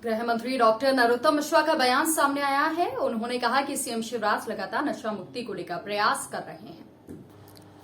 गृह मंत्री डॉक्टर नरोत्तम मिश्रा का बयान सामने आया है। उन्होंने कहा कि सीएम शिवराज लगातार नशा मुक्ति को लेकर प्रयास कर रहे हैं।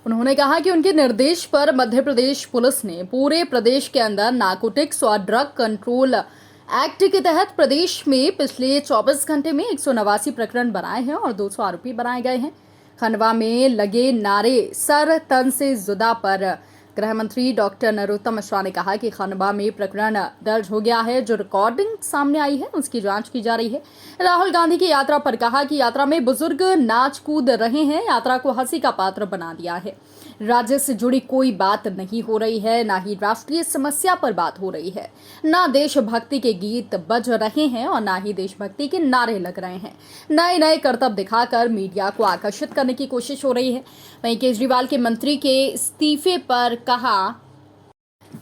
उन्होंने कहा कि उनके निर्देश पर मध्य प्रदेश पुलिस ने पूरे प्रदेश के अंदर नारकोटिक्स और ड्रग कंट्रोल एक्ट के तहत प्रदेश में पिछले 24 घंटे में 189 प्रकरण बनाए हैं और 200 आरोपी बनाए गए हैं। खंडवा में लगे नारे सर तन से जुदा पर गृह मंत्री डॉक्टर नरोत्तम मिश्रा ने कहा कि खंडवा में प्रकरण दर्ज हो गया है। जो रिकॉर्डिंग सामने आई है उसकी जांच की जा रही है। राहुल गांधी की यात्रा पर कहा कि यात्रा में बुजुर्ग नाच कूद रहे हैं, यात्रा को हंसी का पात्र बना दिया है। राज्य से जुड़ी कोई बात नहीं हो रही है, ना ही राष्ट्रीय समस्या पर बात हो रही है, ना देशभक्ति के गीत बज रहे हैं और ना ही देशभक्ति के नारे लग रहे हैं। नए नए करतब दिखाकर मीडिया को आकर्षित करने की कोशिश हो रही है। वहीं केजरीवाल के मंत्री के इस्तीफे पर कहा,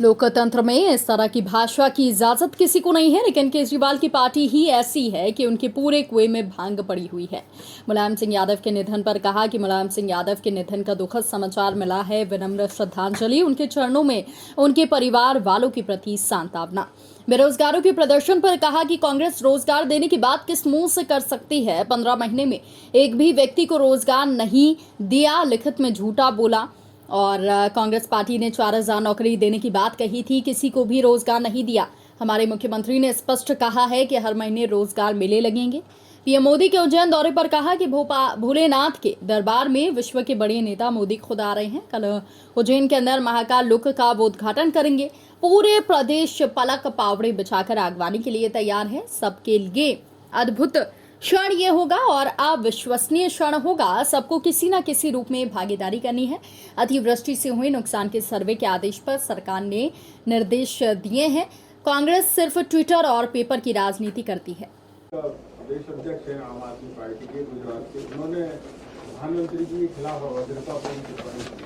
लोकतंत्र में इस तरह की भाषा की इजाजत किसी को नहीं है, लेकिन केजरीवाल की पार्टी ही ऐसी है कि उनके पूरे कुएं में भांग पड़ी हुई है। मुलायम सिंह यादव के निधन पर कहा कि मुलायम सिंह यादव के निधन का दुखद समाचार मिला है। विनम्र श्रद्धांजलि, उनके चरणों में उनके परिवार वालों के प्रति सांत्वना। बेरोजगारों के प्रदर्शन पर कहा कि कांग्रेस रोजगार देने की बात किस मुंह से कर सकती है। 15 महीने में एक भी व्यक्ति को रोजगार नहीं दिया, लिखित में झूठा बोला। और कांग्रेस पार्टी ने 4000 नौकरी देने की बात कही थी, किसी को भी रोजगार नहीं दिया। हमारे मुख्यमंत्री ने स्पष्ट कहा है कि हर महीने रोजगार मेले लगेंगे। पीएम मोदी के उज्जैन दौरे पर कहा कि भोलेनाथ के दरबार में विश्व के बड़े नेता मोदी खुद आ रहे हैं। कल उज्जैन के अंदर महाकाल लोक का वो उद्घाटन करेंगे। पूरे प्रदेश पलक पावड़े बिछाकर आगवानी के लिए तैयार है। सबके लिए अद्भुत क्षण ये होगा और अविश्वसनीय क्षण होगा। सबको किसी न किसी रूप में भागीदारी करनी है। अतिवृष्टि से हुए नुकसान के सर्वे के आदेश पर सरकार ने निर्देश दिए हैं। कांग्रेस सिर्फ ट्विटर और पेपर की राजनीति करती है। प्रदेश अध्यक्ष हैं आम आदमी पार्टी के गुजरात के, उन्होंने प्रधानमंत्री के खिलाफ अभद्रतापूर्ण टिप्पणी की।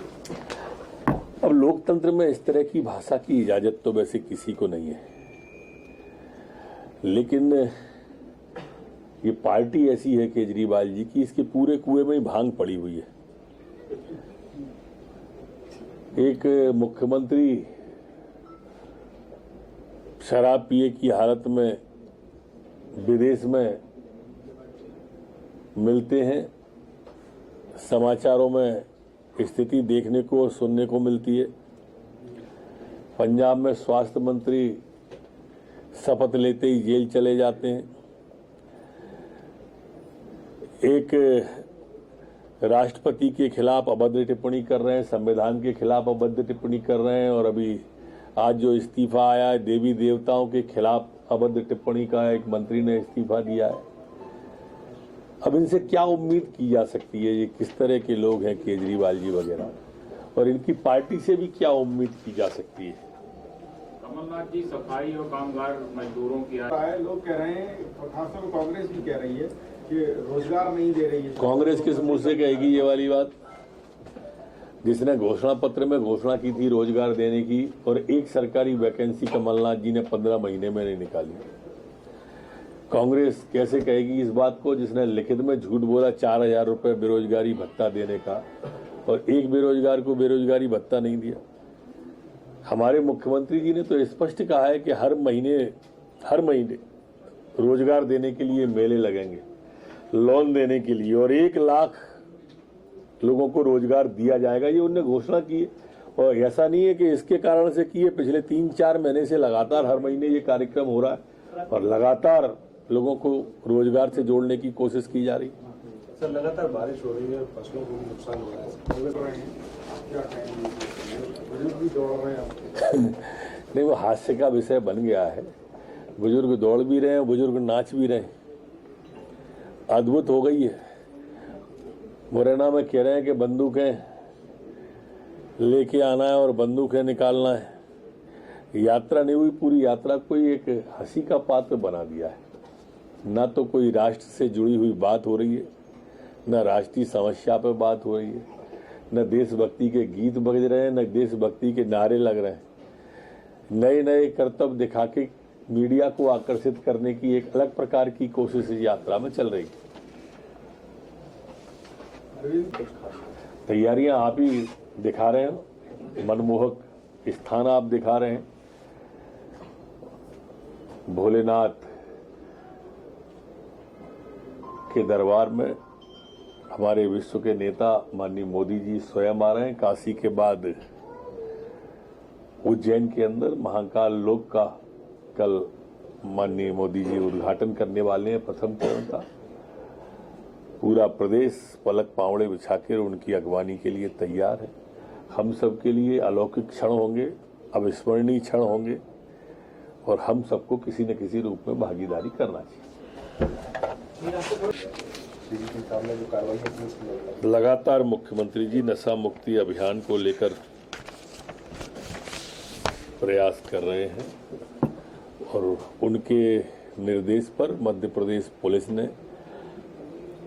अब लोकतंत्र में इस तरह की भाषा की इजाजत तो वैसे किसी को नहीं है, लेकिन ये पार्टी ऐसी है केजरीवाल जी की, इसके पूरे कुएं में ही भांग पड़ी हुई है। एक मुख्यमंत्री शराब पिए की हालत में विदेश में मिलते हैं, समाचारों में स्थिति देखने को और सुनने को मिलती है। पंजाब में स्वास्थ्य मंत्री शपथ लेते ही जेल चले जाते हैं। एक राष्ट्रपति के खिलाफ अभद्र टिप्पणी कर रहे हैं, संविधान के खिलाफ अभद्र टिप्पणी कर रहे हैं, और अभी आज जो इस्तीफा आया है देवी देवताओं के खिलाफ अभद्र टिप्पणी का एक मंत्री ने इस्तीफा दिया है। अब इनसे क्या उम्मीद की जा सकती है? ये किस तरह के लोग हैं केजरीवाल जी वगैरह, और इनकी पार्टी से भी क्या उम्मीद की जा सकती है? कमलनाथ जी सफाई और कामगार मजदूरों की लोग कह रहे हैं, खासतौर पर कांग्रेस भी कह रही है कि रोजगार नहीं दे रही है। कांग्रेस किस मुंह से कहेगी ये वाली बात? जिसने घोषणा पत्र में घोषणा की थी रोजगार देने की, और एक सरकारी वैकेंसी कमलनाथ जी ने 15 महीने में नहीं निकाली। कांग्रेस कैसे कहेगी इस बात को, जिसने लिखित में झूठ बोला 4000 रुपए बेरोजगारी भत्ता देने का, और एक बेरोजगार को बेरोजगारी भत्ता नहीं दिया। हमारे मुख्यमंत्री जी ने तो स्पष्ट कहा है कि हर महीने रोजगार देने के लिए मेले लगेंगे, लोन देने के लिए, और 1 लाख लोगों को रोजगार दिया जाएगा। ये उन्होंने घोषणा की है, और ऐसा नहीं है कि इसके कारण से की है। पिछले 3-4 महीने से लगातार हर महीने ये कार्यक्रम हो रहा है और लगातार लोगों को रोजगार से जोड़ने की कोशिश की जा रही है। सर, लगातार बारिश हो रही है, फसलों को भी नुकसान हो रहा है। नहीं, वो हास्य का विषय बन गया है। बुजुर्ग दौड़ भी रहे हैं, बुजुर्ग नाच भी रहे हैं। अद्भुत हो गई है। मुरैना में कह रहे हैं कि बंदूकें लेके आना है और बंदूकें निकालना है। यात्रा नहीं हुई, पूरी यात्रा को एक हंसी का पात्र बना दिया है। ना तो कोई राष्ट्र से जुड़ी हुई बात हो रही है, न राष्ट्रीय समस्या पर बात हो रही है, न देशभक्ति के गीत बज रहे हैं, न देशभक्ति के नारे लग रहे हैं। नए नए करतब दिखा के मीडिया को आकर्षित करने की एक अलग प्रकार की कोशिश इस यात्रा में चल रही है। तैयारियां आप ही दिखा रहे हैं, मनमोहक स्थान आप दिखा रहे हैं। भोलेनाथ के दरबार में हमारे विश्व के नेता माननीय मोदी जी स्वयं आ रहे हैं। काशी के बाद उज्जैन के अंदर महाकाल लोक का कल माननीय मोदी जी उद्घाटन करने वाले हैं प्रथम चरण का। पूरा प्रदेश पलक पावड़े बिछाकर उनकी अगवानी के लिए तैयार है। हम सब के लिए अलौकिक क्षण होंगे, अविस्मरणीय क्षण होंगे और हम सबको किसी न किसी रूप में भागीदारी करना चाहिए। लगातार मुख्यमंत्री जी नशा मुक्ति अभियान को लेकर प्रयास कर रहे हैं और उनके निर्देश पर मध्य प्रदेश पुलिस ने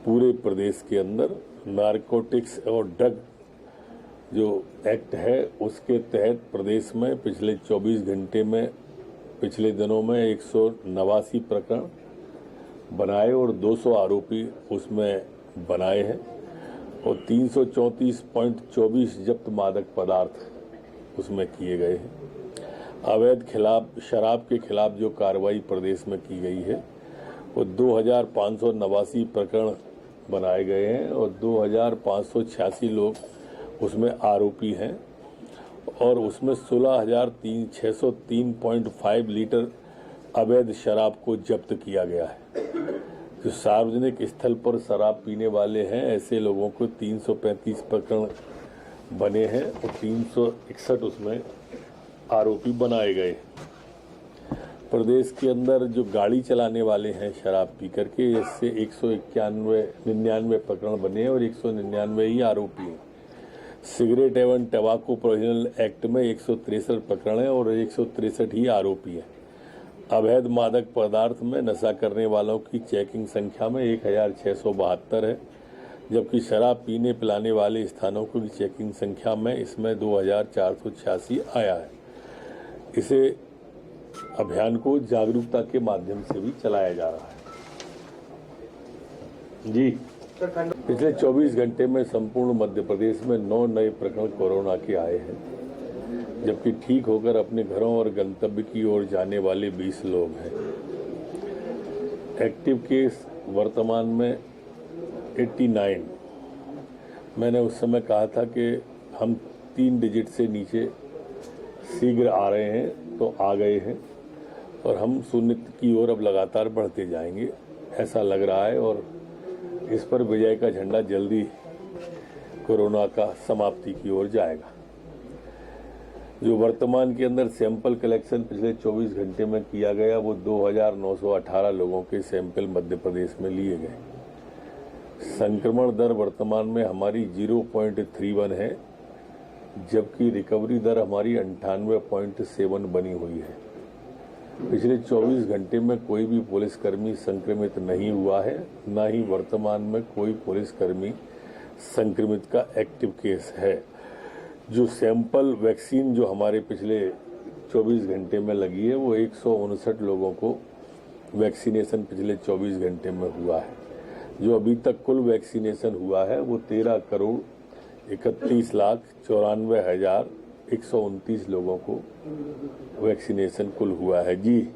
पूरे प्रदेश के अंदर नारकोटिक्स और ड्रग जो एक्ट है उसके तहत प्रदेश में पिछले 24 घंटे में पिछले दिनों में 189 प्रकरण बनाए और 200 आरोपी उसमें बनाए हैं और 334.24 जब्त मादक पदार्थ उसमें किए गए हैं। अवैध शराब के खिलाफ जो कार्रवाई प्रदेश में की गई है वो 2589 प्रकरण बनाए गए हैं और 2586 लोग उसमें आरोपी हैं और उसमें 16,603.5 लीटर अवैध शराब को जब्त किया गया है। जो सार्वजनिक स्थल पर शराब पीने वाले हैं ऐसे लोगों को 335 प्रकरण बने हैं और 361 उसमें आरोपी बनाए गए। प्रदेश के अंदर जो गाड़ी चलाने वाले हैं शराब पी करके इससे 199 प्रकरण बने हैं और 199 ही आरोपी हैं। सिगरेट एवं टबाको प्रोहिबिशन एक्ट में 163 प्रकरण है और 163 ही आरोपी हैं। अवैध मादक पदार्थ में नशा करने वालों की चेकिंग संख्या में 1672 है, जबकि शराब पीने पिलाने वाले स्थानों की चेकिंग संख्या में इसमें 2486 आया है। इसे अभियान को जागरूकता के माध्यम से भी चलाया जा रहा है। जी, पिछले 24 घंटे में संपूर्ण मध्य प्रदेश में 9 नए प्रकरण कोरोना के आए हैं, जबकि ठीक होकर अपने घरों और गंतव्य की ओर जाने वाले 20 लोग हैं। एक्टिव केस वर्तमान में 89। मैंने उस समय कहा था कि हम 3 डिजिट से नीचे शीघ्र आ रहे हैं, तो आ गए हैं और हम शून्य की ओर अब लगातार बढ़ते जाएंगे ऐसा लग रहा है और इस पर विजय का झंडा जल्दी कोरोना का समाप्ति की ओर जाएगा। जो वर्तमान के अंदर सैंपल कलेक्शन पिछले 24 घंटे में किया गया वो 2918 लोगों के सैंपल मध्य प्रदेश में लिए गए। संक्रमण दर वर्तमान में हमारी 0.31 है, जबकि रिकवरी दर हमारी 98.7 बनी हुई है। पिछले 24 घंटे में कोई भी पुलिसकर्मी संक्रमित नहीं हुआ है, न ही वर्तमान में कोई पुलिसकर्मी संक्रमित का एक्टिव केस है। जो सैंपल वैक्सीन जो हमारे पिछले 24 घंटे में लगी है वो 159 लोगों को वैक्सीनेशन पिछले 24 घंटे में हुआ है। जो अभी तक कुल वैक्सीनेशन हुआ है वो 13,31,94,129 लोगों को वैक्सीनेशन कुल हुआ है। जी।